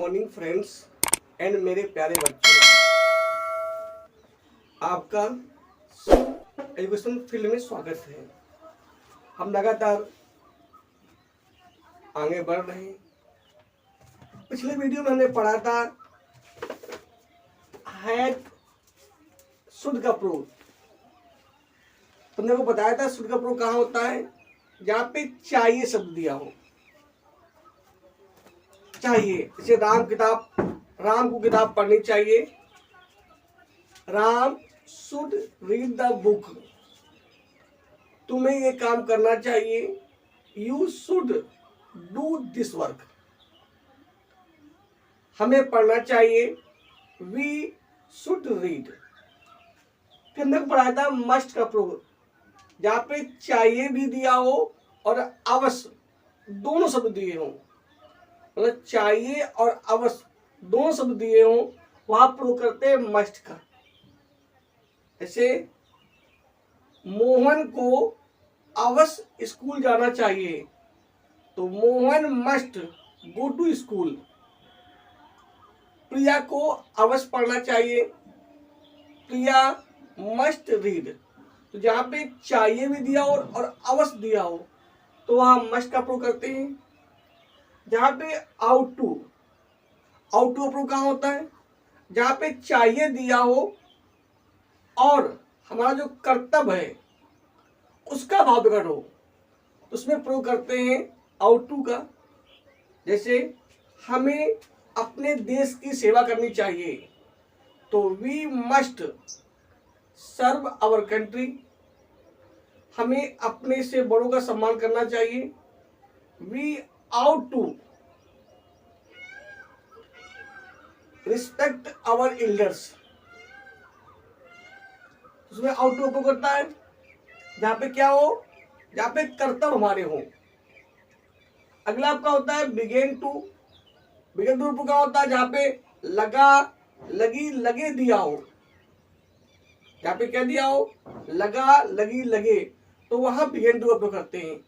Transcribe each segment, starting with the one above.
Morning friends and मेरे प्यारे बच्चों, आपका एजुकेशन फील्ड में स्वागत है। हम लगातार आगे बढ़ रहे हैं। पिछले वीडियो में हमने पढ़ा था हैड शुड का प्रयोग। तुमने को बताया था शुड का प्रयोग कहाँ होता है, जहाँ पे चाहिए शब्द दिया हो। चाहिए, जैसे राम को किताब पढ़नी चाहिए। Ram should read the book. तुम्हें ये काम करना चाहिए। You should do this work. हमें पढ़ना चाहिए। We should read. फिर हमने पढ़ाया था मस्ट का प्रयोग, जहां पे चाहिए भी दिया हो और अवश्य दोनों शब्द दिए हों। मतलब चाहिए और अवश्य दोनों शब्द दिए हों, वहां प्रयोग करते हैं मस्ट का। जैसे मोहन को अवश्य स्कूल जाना चाहिए, तो Mohan must go to school. Priya को अवश्य पढ़ना चाहिए, प्रिया मस्ट रीड। तो जहां पे चाहिए भी दिया हो और अवश्य दिया हो, तो वहां मस्ट का प्रयोग करते हैं। जहां पे आउट टू प्रयोग कहाँ होता है, जहां पे चाहिए दिया हो और हमारा जो कर्तव्य है उसका भाव प्रकट हो, उसमें प्रयोग करते हैं आउट टू का। जैसे हमें अपने देश की सेवा करनी चाहिए, तो we must serve our country. हमें अपने से बड़ों का सम्मान करना चाहिए। We ought to respect our elders. उसमें आउट टू उपयोग करता है जहां पे क्या हो, जहां पे कर्तव्य हमारे हो। अगला आपका होता है बिगेन टू उपयोग क्या होता है, जहां पे लगा लगी लगे दिया हो। जहां पे क्या दिया हो, लगा लगी लगे, तो वहां बिगेन टू उपयोग करते हैं।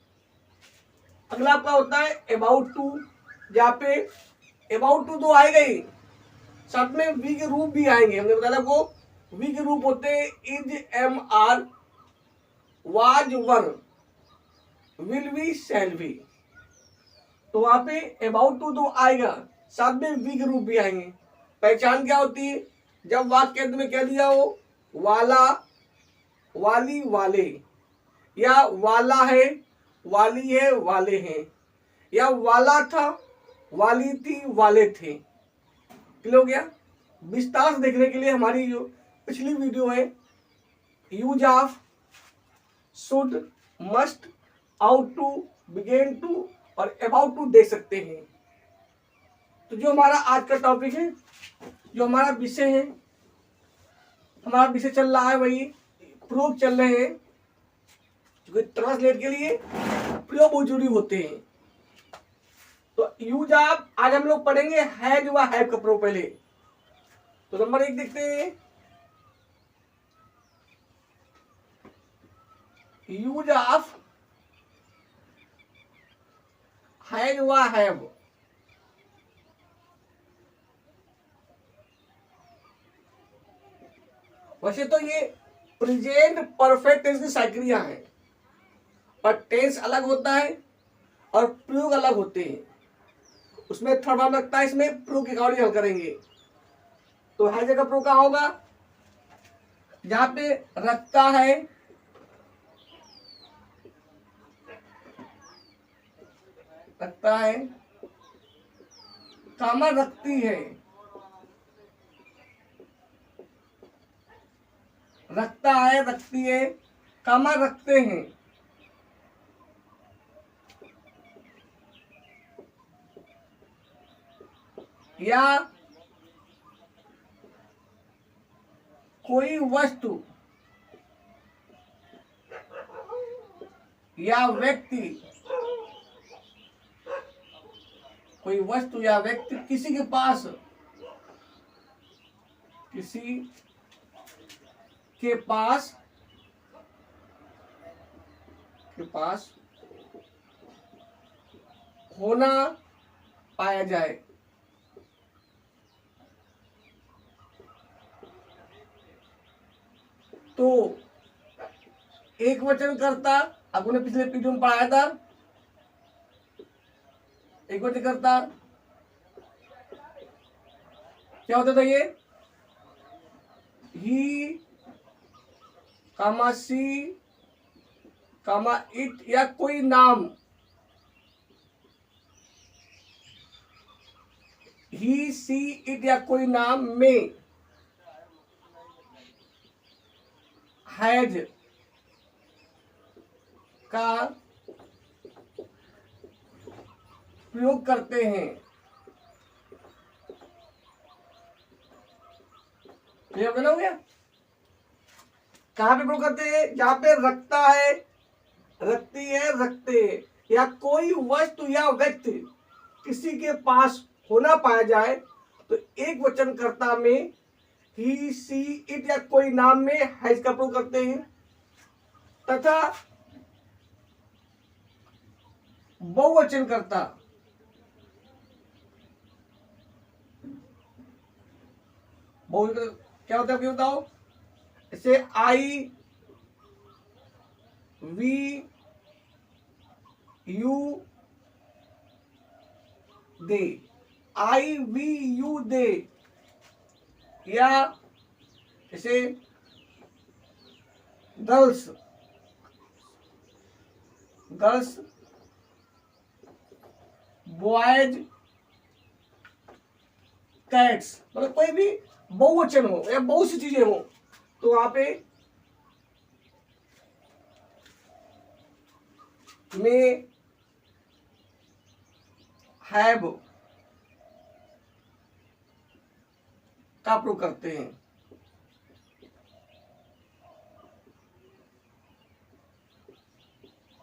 अगला आपका होता है अबाउट टू, जहां पे अबाउट टू तो आएगा ही, साथ में वी के रूप भी आएंगे। हमने बताया आपको वी के रूप होते हैं is, am, are, was, were, will be, shall be. तो वहां पे अबाउट टू तो आएगा, साथ में वी के रूप भी आएंगे। पहचान क्या होती है, जब वाक्य के अंत में क्या दिया हो, वाला, वाली, वाले, या वाला है, वाली है, वाले हैं, या वाला था, वाली थी, वाले थे। क्लियर हो गया। विस्तार से देखने के लिए हमारी जो पिछली वीडियो है use of, should, must, ought to, begin to और अबाउट टू देख सकते हैं। तो जो हमारा आज का टॉपिक है, जो हमारा विषय है, हमारा विषय चल रहा है वही प्रयोग चल रहे हैं, क्योंकि ट्रांसलेट के लिए प्रयोग बहुत जरूरी होते हैं। तो यूज ऑफ आज हम लोग पढ़ेंगे हैज व हैव का प्रयोग पहले। तो नंबर 1 देखते हैं, यूज ऑफ हैज व हैव। वैसे तो ये प्रेजेंट परफेक्ट टेंस की साइक्रियां हैं, पर टेंस अलग होता है और प्रयोग अलग होते हैं। उसमें थर्ड फॉर्म लगता है, इसमें प्रयोग के अकॉर्डिंग हल करेंगे। तो हैज का प्रयोग क्या होगा, जहां पे रखता है, कामा रखती है, रखता है, रखती है, कामा रखते हैं। या कोई वस्तु या व्यक्ति, कोई वस्तु या व्यक्ति किसी के पास, किसी के पास होना पाया जाए। तो एक वचन करता, आपने पिछले वीडियो में पढ़ाया था, एक वचन करता क्या होता था, ये ही कामा सी कामा इट या कोई नाम, ही सी इट या कोई नाम में हैज का प्रयोग करते हैं। क्लियर हो गया? कहां पे प्रयोग करते हैं? जहां पे रखता है, रखती है, रखते हैं, या कोई वस्तु या व्यक्ति किसी के पास होना पाया जाए तो एक वचन कर्ता में ही सी इट या कोई नाम में हैज का प्रयोग करते हैं। तथा बहुवचन कर्ता बहुवचन क्या होता है, आपको बताओ। जैसे I we you they, I we you they, या जैसे गर्ल्स गर्ल्स बॉयज कैट्स, मतलब कोई भी बहुवचन हो या बहुत सी चीजें हो तो वहां पे में हैव का प्रयोग करते हैं।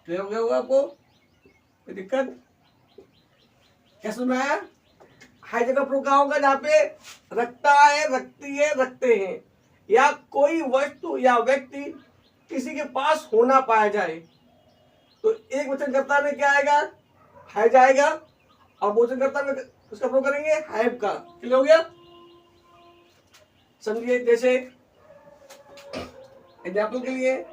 क्लियर हो गया होगा आपको? कोई दिक्कत? क्या सुन रहा है? हर जगह प्रयोग कहाँ होगा? जहां पे रखता है, रखती है, रखते हैं, या कोई वस्तु या व्यक्ति किसी के पास होना पाया जाए तो एक वचनकर्ता में क्या आएगा? है जाएगा, और बहुवचनकर्ता में उसका प्रयोग करेंगे हैव का। क्लियर हो गया? समझिए, जैसे एग्जाम्पल के लिए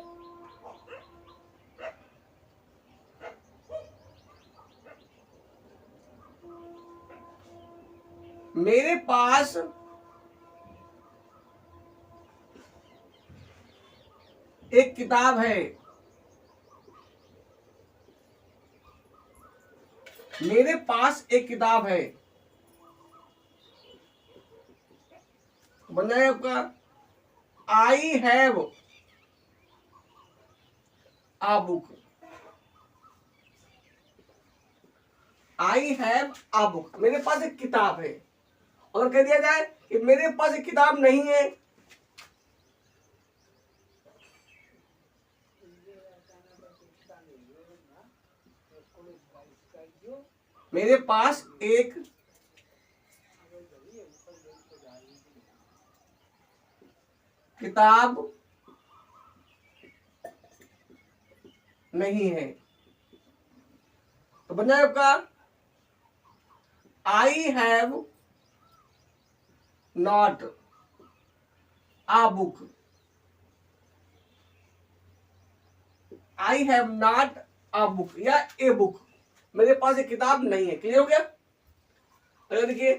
मेरे पास एक किताब है, मेरे पास एक किताब है, बन जाएगा आपका I have a book. I have a book, मेरे पास एक किताब है। और कह दिया जाए कि मेरे पास एक किताब नहीं है, मेरे पास एक किताब नहीं है, तो बन जाए आपका I have not a book. I have not a book या ए बुक, मेरे पास एक किताब नहीं है। क्लियर हो गया? अगर देखिए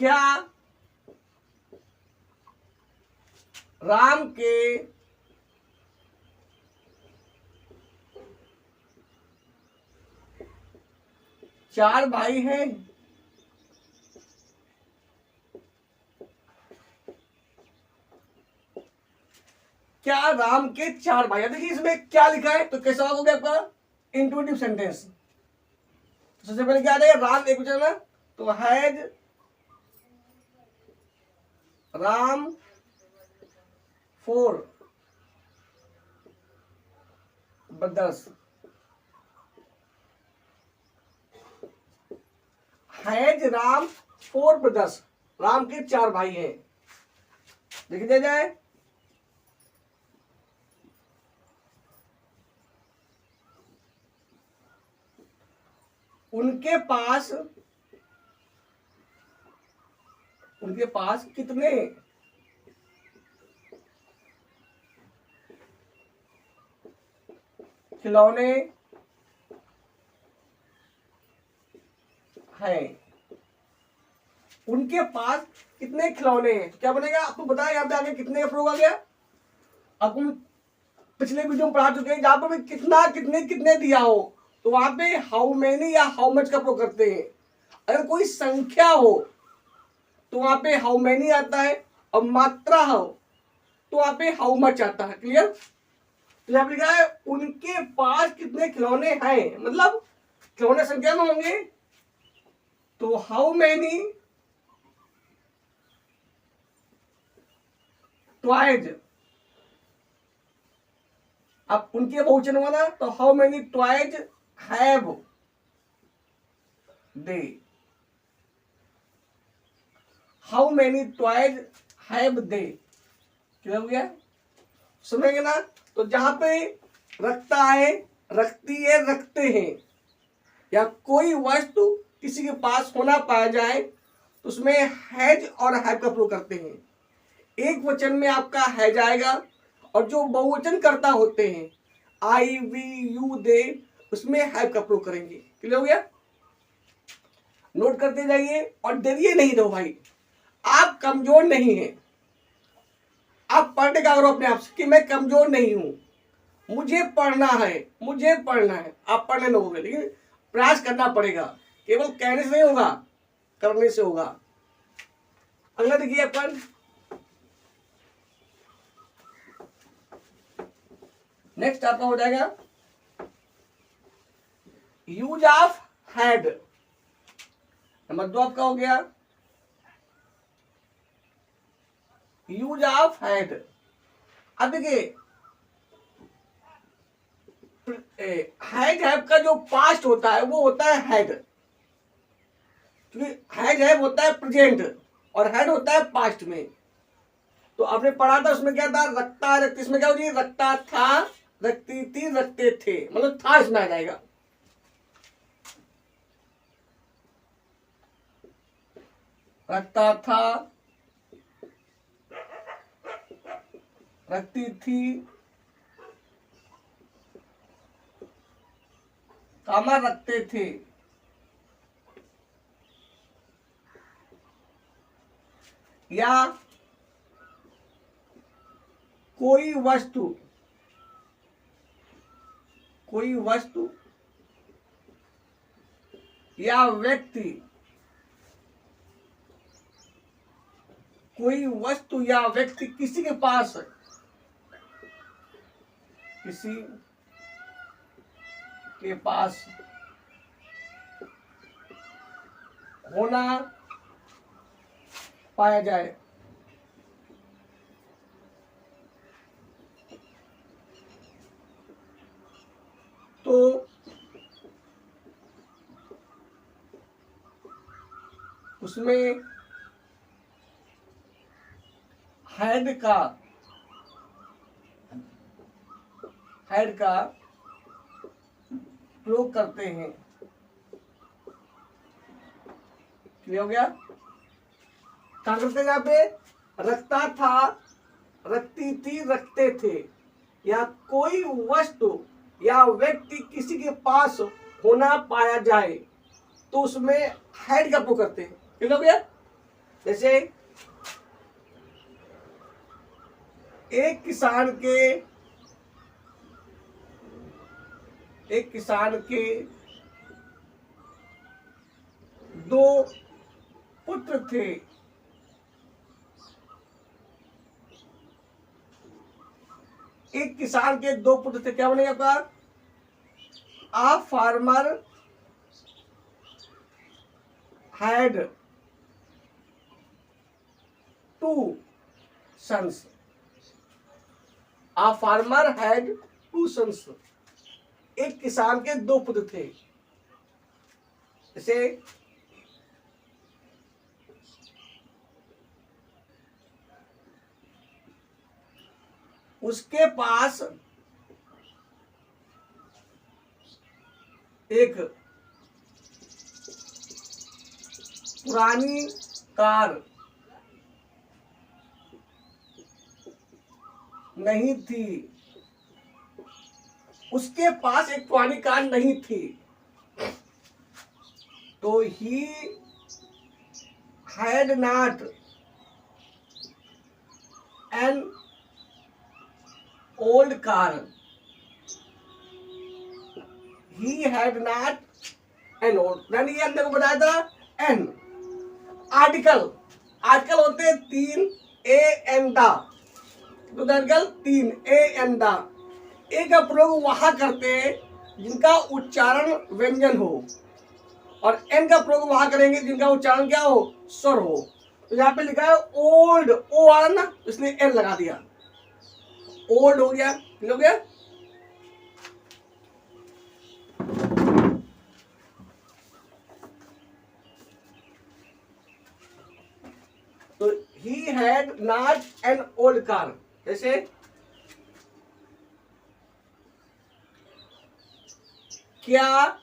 क्या राम के चार भाई हैं? क्या राम के चार भाई? देखिए इसमें क्या लिखा है, तो कैसा हो गया आपका इंट्रोडक्टिव सेंटेंस। तो सबसे पहले क्या आ जाएगा? राम एक वचन है, तो has Ram 4 brothers, has Ram 4 brothers, Ram के 4 भाई हैं। लिख दिया जाए उनके पास कितने खिलौने हैं। उनके पास कितने खिलौने हैं, क्या बनेगा आपको बताया यहाँ पे आगे कितने का प्रयोग आ गया। आपको पिछले वीडियो में पढ़ा चुके हैं, जहां पर कितना कितने कितने दिया हो तो वहां पे हाउ मेनी या हाउ मच का प्रयोग करते हैं। अगर कोई संख्या हो तो वहां पे हाउ मेनी आता है, और मात्रा हो तो वहां पे हाउ मच आता है। क्लियर। तो यहाँ पे लिखा है उनके पास कितने खिलौने हैं, मतलब खिलौने संख्या में होंगे तो हाउ मेनी टॉयज। अब उनके बहुवचन हुआ ना, तो how many toys have they. How many toys have they, क्या हो गया, सुनेंगे ना। तो जहां पे रखता है, रखती है, रखते हैं, या कोई वस्तु किसी के पास होना पाया जाए तो उसमें हैज और हैव का प्रयोग करते हैं। एक वचन में आपका हैज आएगा, और जो बहुवचन कर्ता होते हैं आई वी यू दे, उसमें हैव का प्रयोग करेंगे। क्लियर हो गया। नोट करते जाइए और डरिए नहीं रहो भाई, आप कमजोर नहीं हैं। आप पढ़ने का करो अपने आप से कि मैं कमजोर नहीं हूं, मुझे पढ़ना है, मुझे पढ़ना है। आप पढ़ने लगोगे, लेकिन प्रयास करना पड़ेगा, केवल कहने से नहीं होगा, करने से होगा। अगला देखिए अपन, नेक्स्ट आपका हो जाएगा यूज ऑफ हैड। नंबर 2 आपका हो गया यूज ऑफ हैड। अब देखिए हैज हैव का जो पास्ट होता है वो होता है हैड, क्योंकि हैज हैव होता है प्रेजेंट और हैड होता है पास्ट में। तो आपने पढ़ा था उसमें क्या था, रखता रखती, इसमें क्या होगी, रखता था, रखती थी, रखते थे, मतलब था इसमें आ जाएगा। रखता था, रखती थी, कामा रखते थे, या कोई वस्तु या व्यक्ति, कोई वस्तु या व्यक्ति किसी के पास होना पाया जाए तो उसमें हैड का प्रयोग करते हैं। क्लियर हो गया। क्या करते हैं यहाँ पे, रखता था, रखती थी, रखते थे, या कोई वस्तु या व्यक्ति किसी के पास होना पाया जाए तो उसमें हैड का प्रयोग करते हैं। क्लियर हो गया। जैसे एक किसान के 2 पुत्र थे। एक किसान के 2 पुत्र थे, क्या बनेगा आपका, a farmer had 2 sons. A farmer had 2 sons. एक किसान के 2 पुत्र थे। जैसे उसके पास एक पुरानी कार नहीं थी, उसके पास एक पुरानी कार नहीं थी, तो he had not an old car, he had not an old. यानी ये हमने को बताया था एन आर्टिकल, आर्टिकल होते हैं 3 ए एन दा, तो आर्टिकल 3 ए एन दा, ए का प्रयोग वहां करते हैं जिनका उच्चारण व्यंजन हो, और एन का प्रयोग वहां करेंगे जिनका उच्चारण क्या हो, स्वर हो। तो यहाँ पे लिखा है ओल्ड, ओ आ रहा ना, इसलिए एन लगा दिया, ओल्ड हो गया, हो गया। तो he had not an old car, जैसे क्या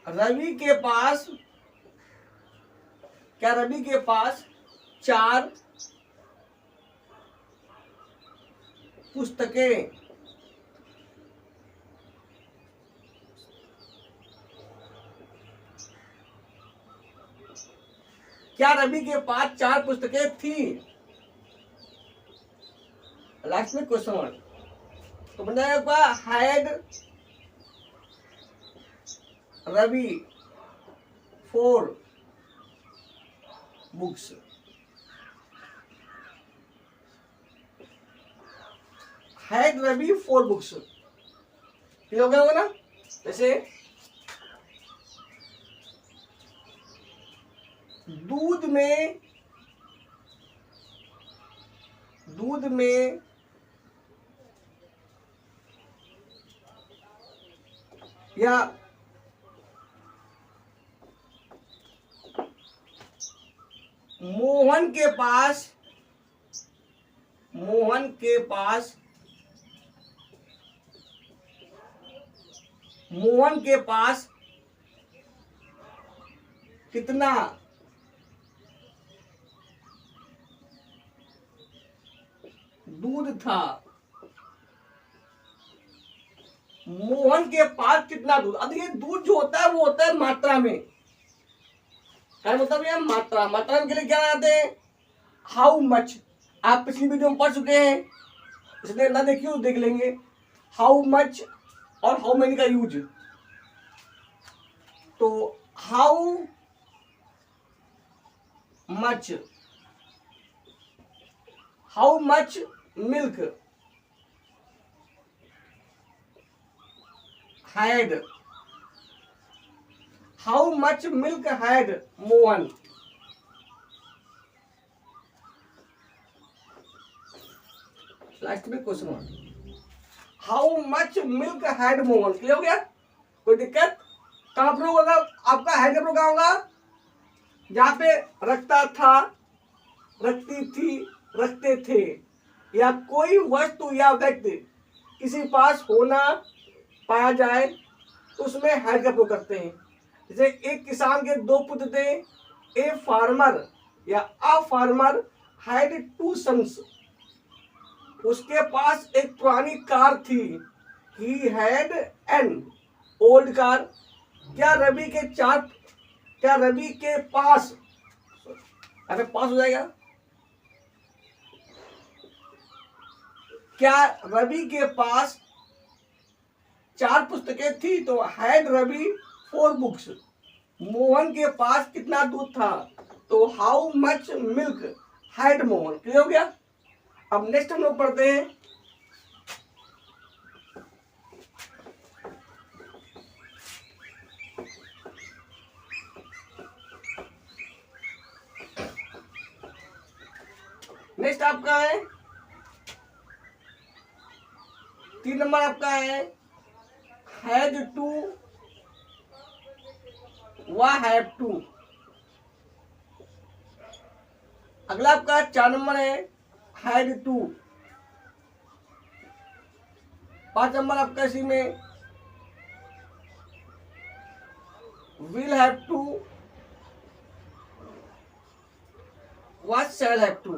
रवि के पास, क्या रवि के पास 4 पुस्तकें, क्या रवि के पास 4 पुस्तकें थी, लास्ट में क्वेश्चन वर्ड, तो बन जाएगा had Ravi 4 books, had Ravi 4 books, हो गया होगा ना। जैसे दूध में या मोहन के पास कितना दूध था, मोहन के पास कितना दूध। अब ये दूध जो होता है वो होता है मात्रा में, क्या मतलब ये मात्रा, मात्रा के लिए क्या आते हैं, हाउ मच। आप पिछली वीडियो में पढ़ चुके हैं, इसलिए ना देखिए देख लेंगे, हाउ मच और हाउ मेनी का यूज। तो how much milk had, how much milk had Mohan, last में question word, how much milk had Mohan. Clear हो गया, कोई दिक्कत। कहां प्रयोग होगा आपका, हैड का प्रयोग कहां होगा, जहां पे रखता था, रखती थी, रखते थे, या कोई वस्तु या व्यक्ति किसी पास होना पाया जाए तो उसमें हैड का प्रयोग करते हैं। जैसे एक किसान के 2 पुत्र थे, ए फार्मर या अ फार्मर हैड 2 सन्स, उसके पास एक पुरानी कार थी, he had an old car. क्या रवि के पास, अरे पास हो जाएगा, क्या रवि के पास 4 पुस्तकें थी, तो हैड रवि 4 बुक्स। मोहन के पास कितना दूध था, तो how much milk had Mohan. Clear हो गया। अब नेक्स्ट हम लोग पढ़ते हैं नेक्स्ट आपका है 3 नंबर आपका है हैड टू व हैव टू। अगला आपका 4 नंबर है हैड टू। 5 नंबर आपका इसी में will have to, what shall have to,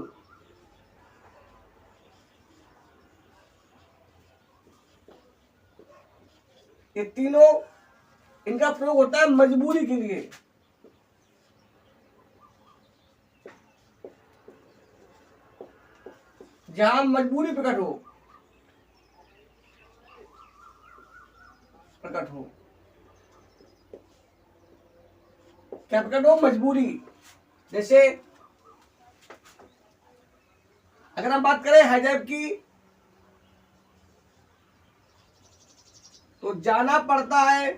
ये तीनों इनका प्रयोग होता है मजबूरी के लिए। जहां मजबूरी प्रकट हो, क्या प्रकट हो? मजबूरी। जैसे अगर हम बात करें हैजब की, तो जाना पड़ता है।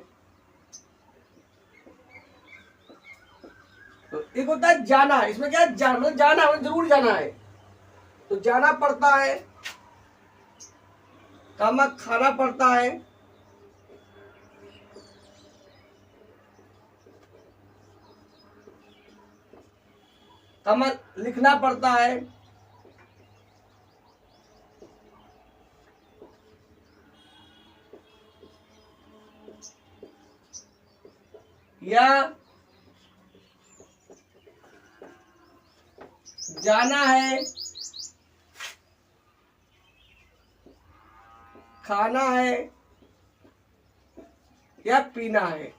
तो एक होता है जाना, इसमें क्या है? मतलब जाना, मतलब जरूर जाना है, तो जाना पड़ता है। खाना पड़ता है, लिखना पड़ता है, या जाना है, खाना है, या पीना है।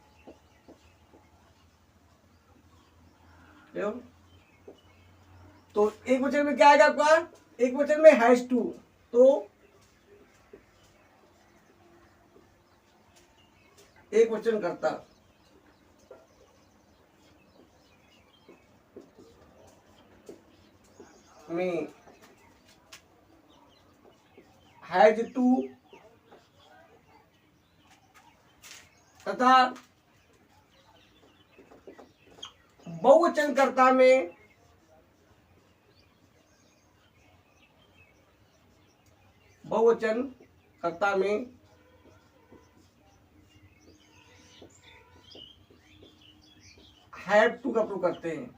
तो एक वचन में क्या आएगा आपका? एक वचन में हैज टू, तो एक वचन करता। में हैज टू तथा बहुवचन कर्ता में हैव टू का प्रयोग करते हैं।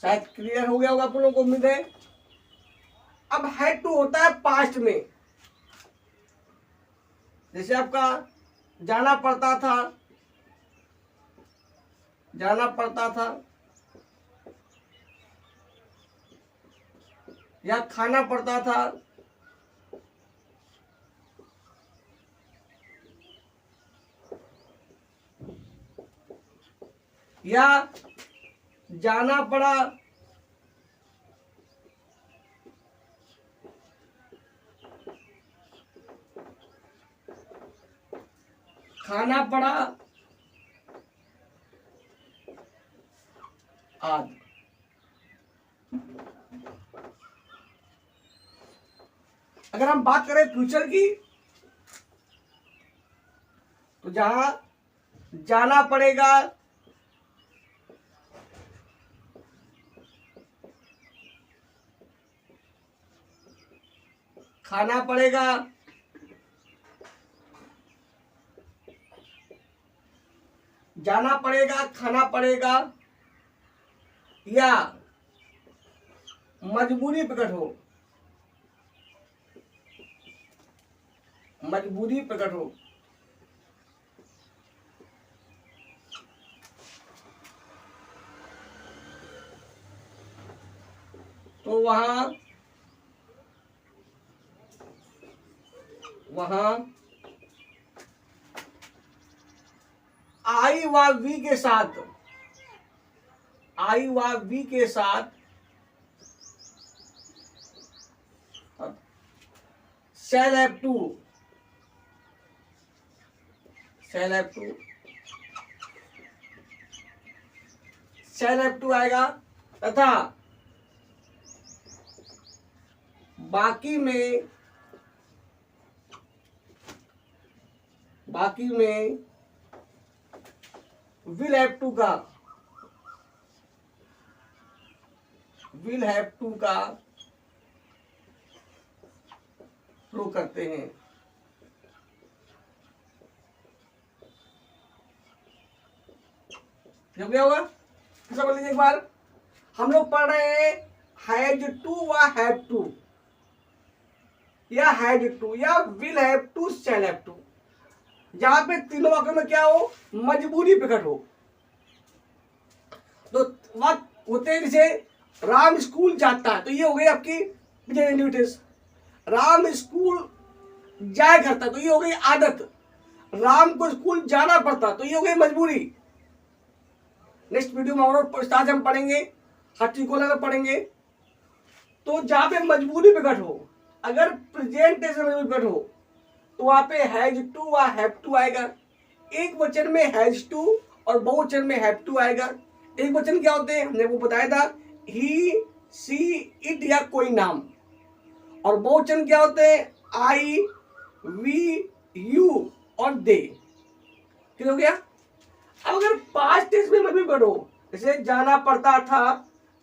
शायद क्लियर हो गया होगा आप लोगों को, उम्मीद है। अब हैड टू होता है पास्ट में। जैसे आपका जाना पड़ता था, या खाना पड़ता था, या जाना पड़ा, खाना पड़ा आदि। अगर हम बात करें फ्यूचर की, तो जहां जाना पड़ेगा, खाना पड़ेगा, जाना पड़ेगा, खाना पड़ेगा, या मजबूरी प्रकट हो, तो वहां आई व वी के साथ, shall have to आएगा, तथा बाकी में will have to का प्रयोग करते हैं। जब क्या होगा, समझ लीजिए एक बार। हम लोग पढ़ रहे हैं हैज टू व हैव टू, या हैज टू, या will have to, shall have to. जहां पे तीनों वाक्यों में क्या हो, मजबूरी प्रकट हो। तो वक्त होते हैं जैसे राम स्कूल जाता है, तो ये हो गई आपकी प्रेजेंट। राम स्कूल जाया करता, तो ये हो गई आदत। राम को स्कूल जाना पड़ता, तो ये हो गई मजबूरी। नेक्स्ट वीडियो में और विस्तार से हम पढ़ेंगे, हर चीज को अलग पढ़ेंगे। तो जहां पे मजबूरी प्रकट हो, अगर प्रेजेंट टेंस में मजबूरी प्रकट हो, तो वहां पे हैज टू व हैव टू आएगा। एक वचन में हैज टू और बहुवचन में हैव टू आएगा। एक वचन क्या होते हैं, हमने वो बताया था, ही, सी, इट या कोई नाम। और बहुवचन क्या होते हैं, आई, वी, यू और दे। क्लियर हो गया। अब अगर पास्ट टेंस में मजबूरी प्रकट हो, जैसे जाना पड़ता था,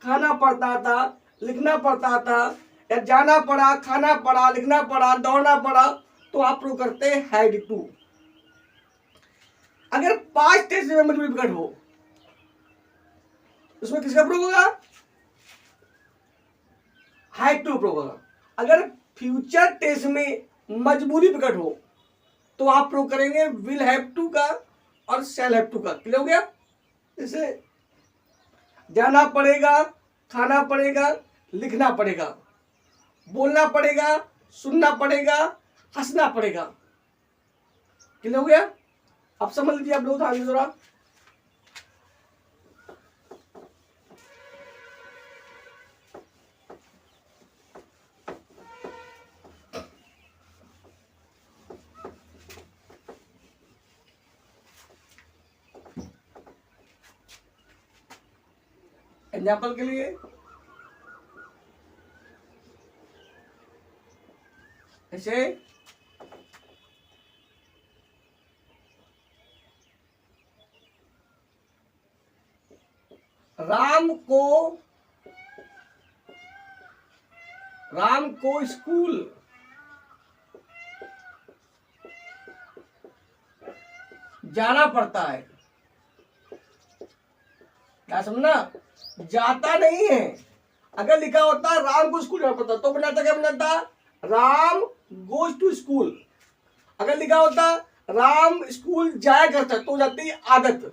खाना पड़ता था, लिखना पड़ता था, या जाना पड़ा, खाना पड़ा, लिखना पड़ा, दौड़ना पड़ा, तो आप लोग करते हैं हैड टू। अगर पास्ट टेंस में मजबूरी प्रकट हो, उसमें किसका प्रयोग होगा, हैड टू प्रयोग होगा। अगर फ्यूचर टेंस में मजबूरी प्रकट हो, तो आप प्रयोग करेंगे विल हैव टू का और शैल हैव टू का। क्लियर हो गया। जैसे जाना पड़ेगा, खाना पड़ेगा, लिखना पड़ेगा, बोलना पड़ेगा, सुनना पड़ेगा, हंसना पड़ेगा। क्लियर हो गया। अब समझ लीजिए आप लोग आगे जरा। एग्जाम्पल के लिए ऐसे राम को स्कूल जाना पड़ता है। क्या समझना, जाता नहीं है। अगर लिखा होता राम को स्कूल जाना पड़ता, तो बन जाता, क्या बन जाता, राम गोज टू स्कूल। अगर लिखा होता राम स्कूल जाया करता, तो हो जाती आदत,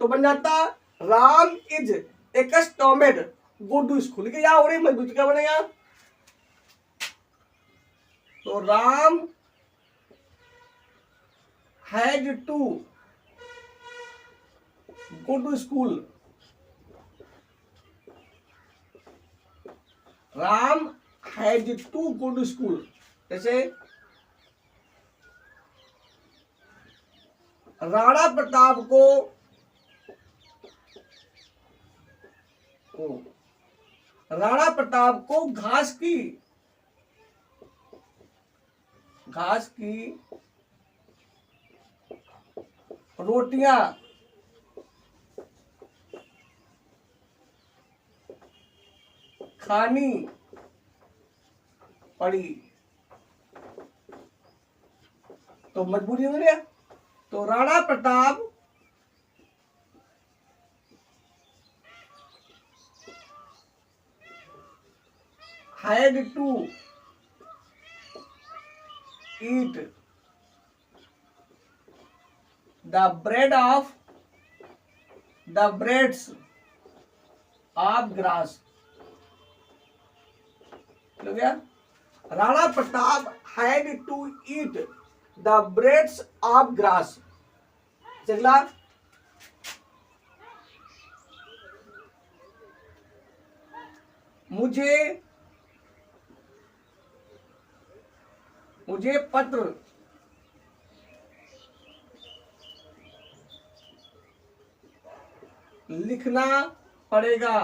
तो बन जाता Ram is accustomed go to school. क्या हो रही मजबूत, क्या बनेगा, तो Ram had to go to school. Ram had to go to school. जैसे राणा प्रताप को घास की रोटियां खानी पड़ी, तो मजबूरी हो गया। तो Rana Pratap had to eat the breads of grass। हो गया। Rana Pratap had to eat the breads of grass। अगला, मुझे पत्र लिखना पड़ेगा।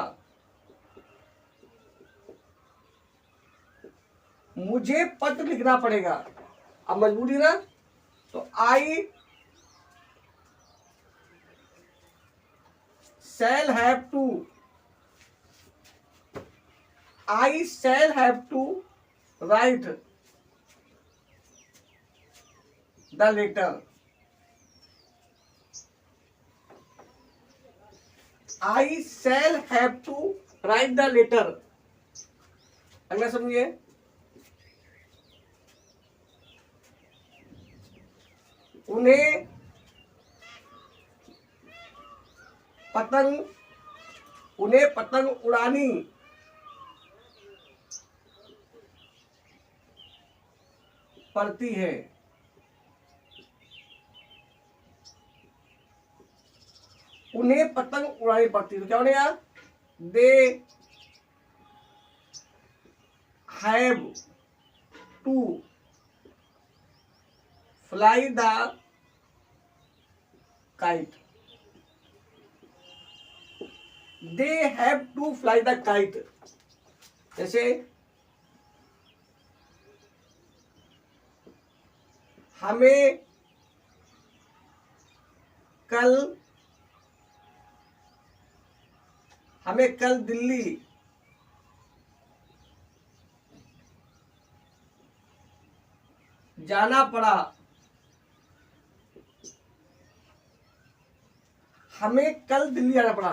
मुझे पत्र लिखना पड़ेगा, अब मजबूरी ना, तो आई shall have to write the letter। I shall have to write the letter. अगला समझिए, उन्हें पतंग उड़ानी पड़ती है। उन्हें पतंग उड़ानी पड़ती है तो क्या होने यार, they have to fly the kite. They have to fly the kite. जैसे हमें कल दिल्ली जाना पड़ा। हमें कल दिल्ली जाना पड़ा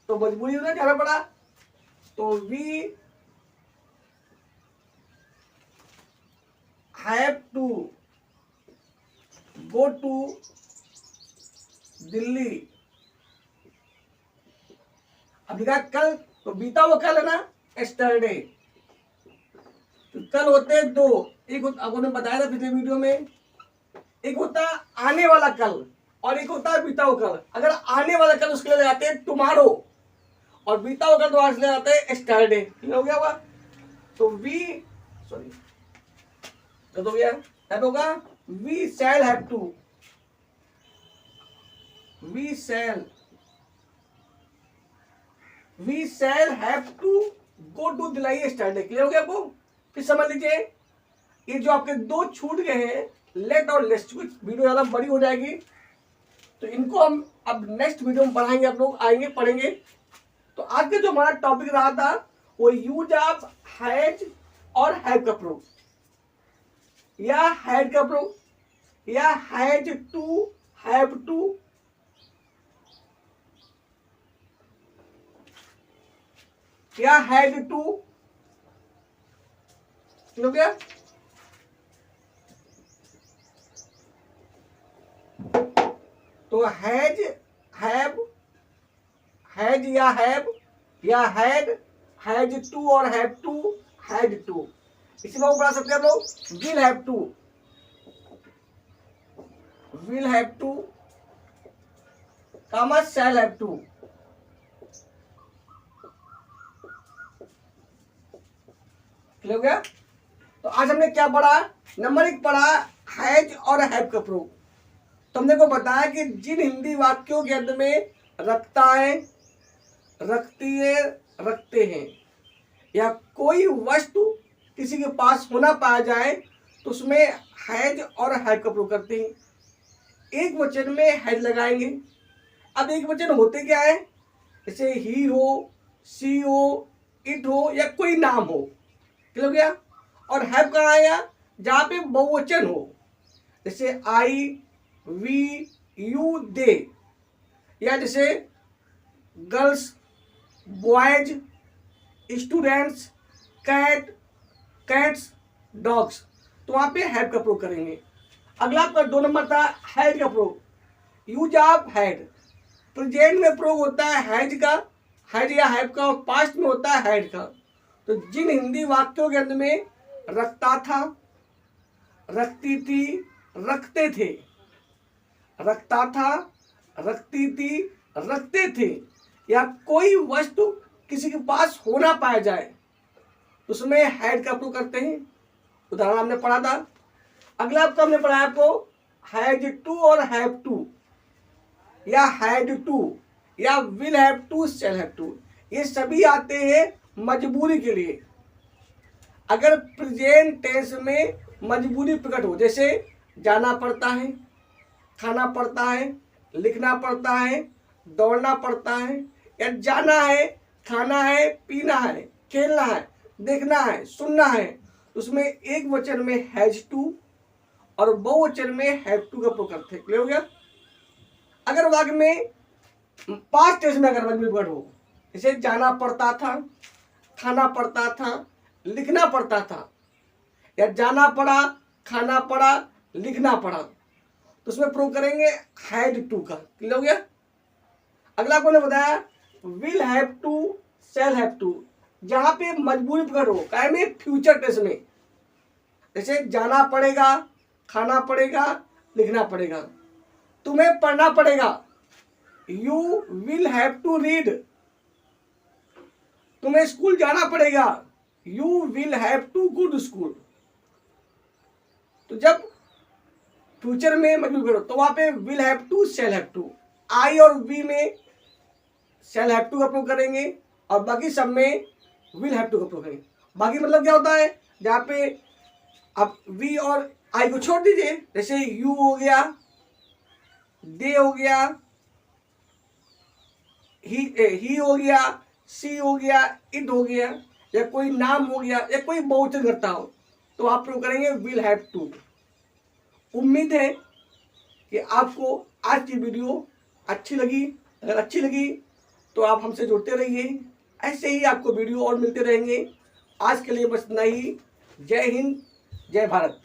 तो मजबूरी में जाना पड़ा, तो we have to go to Delhi. अब लिखा कल तो बीता हुआ कल है ना, एस्टरडे। तो कल होते हैं दो, एक आपको ने बताया था पिछले वीडियो में, एक होता है आने वाला कल और एक होता है बीता हुआ कल। अगर आने वाला कल उसके लिए लगाते हैं टुमारो और बीता हुआ कल तो आज ले जाते हैं एस्टरडे। हो गया होगा, तो हो गया तब होगा we shall have to, we shall have to go to Delhi yesterday. Clear हो गया आपको? फिर समझ लीजिए, ये जो आपके दो छूट गए हैं, लेट और लेस्ट, वीडियो ज्यादा बड़ी हो जाएगी तो इनको हम अब नेक्स्ट वीडियो में पढ़ाएंगे, आप लोग आएंगे पढ़ेंगे। तो आज के जो हमारा टॉपिक रहा था वो यूज ऑफ हैज और हैव का प्रयोग, या हैड का प्रयोग, या हैज टू, हैव टू, या हैड टू। हो गया? तो हैज, हैव, हैज या हैव, या हैड, हैज टू और हैव टू, हैड टू। इसी को बढ़ा सकते हैं हम लोग, will have to, will have to, comma shall have to. Clear हो गया? तो आज हमने क्या पढ़ा? नंबर 1 पढ़ा हैज और हैव का प्रयोग। तो हमने को बताया कि जिन हिंदी वाक्यों के अंत में रखता है, रखती है, रखते हैं या कोई वस्तु किसी के पास होना पाया जाए तो उसमें हैज और हैव का प्रयोग करते हैं। एक वचन में हैज लगाएंगे। अब एक वचन होते क्या है, जैसे ही हो, सी हो, इट हो या कोई नाम हो। क्लियर हो गया? और हैव कहाँ आया? जहां पे बहुवचन हो, जैसे आई, वी, यू, दे, या जैसे girls, boys, students, cat, cats, dogs, तो वहां पे हैव का प्रयोग करेंगे। अगला आपका 2 नंबर था हैड का प्रयोग। यूज ऑफ हैड, प्रेजेंट में प्रयोग होता है हैज का, हैड या हैव का, और पास्ट में होता है हैड का। तो जिन हिंदी वाक्यों के अंत में रखता था, रखती थी, रखते थे, रखता था, रखती थी, रखते थे, या कोई वस्तु किसी के पास होना पाया जाए उसमें हैड का प्रयोग करते हैं। उदाहरण हमने पढ़ा था। अगला आपका हमने पढ़ा आपको हैज टू और हैव टू, या हैड टू, या will have to, shall have to. ये सभी आते हैं मजबूरी के लिए। अगर प्रेजेंट टेंस में मजबूरी प्रकट हो, जैसे जाना पड़ता है, खाना पड़ता है, लिखना पड़ता है, दौड़ना पड़ता है, या जाना है, खाना है, पीना है, खेलना है, देखना है, सुनना है, उसमें एक वचन में हैज टू और बहुवचन में हैव टू का प्रयोग करते हैं। क्लियर हो गया? अगर वाक्य में पास्ट टेंस में अगर मजबूरी प्रकट हो, जैसे जाना पड़ता था, खाना पड़ता था, लिखना पड़ता था, या जाना पड़ा, खाना पड़ा, लिखना पड़ा, तो उसमें प्रूव करेंगे हैड टू का। क्लियर हो गया। अगला आपको बताया will have to, shall have to, जहां पे मजबूरी पकड़ हो, काय में फ्यूचर टेंस में, जैसे जाना पड़ेगा, खाना पड़ेगा, लिखना पड़ेगा, तुम्हें पढ़ना पड़ेगा, you will have to read, तुम्हें स्कूल जाना पड़ेगा, you will have to go to school. तो जब फ्यूचर में मजबूर करो तो वहां पे will have to, shall have to. I और वी में शैल हैव टू का प्रयोग करेंगे और बाकी सब में विल हैव टू का प्रयोग करेंगे। बाकी मतलब क्या होता है, जहां पे अब वी और आई को छोड़ दीजिए, जैसे यू हो गया, दे हो गया, ही हो गया, सी हो गया, इट हो गया, या कोई नाम हो गया, या कोई बहुवचन करता हो, तो आप प्रयोग करेंगे विल हैव टू। उम्मीद है कि आपको आज की वीडियो अच्छी लगी। अगर अच्छी लगी तो आप हमसे जुड़ते रहिए, ऐसे ही आपको वीडियो और मिलते रहेंगे। आज के लिए बस इतना ही। जय हिंद, जय भारत।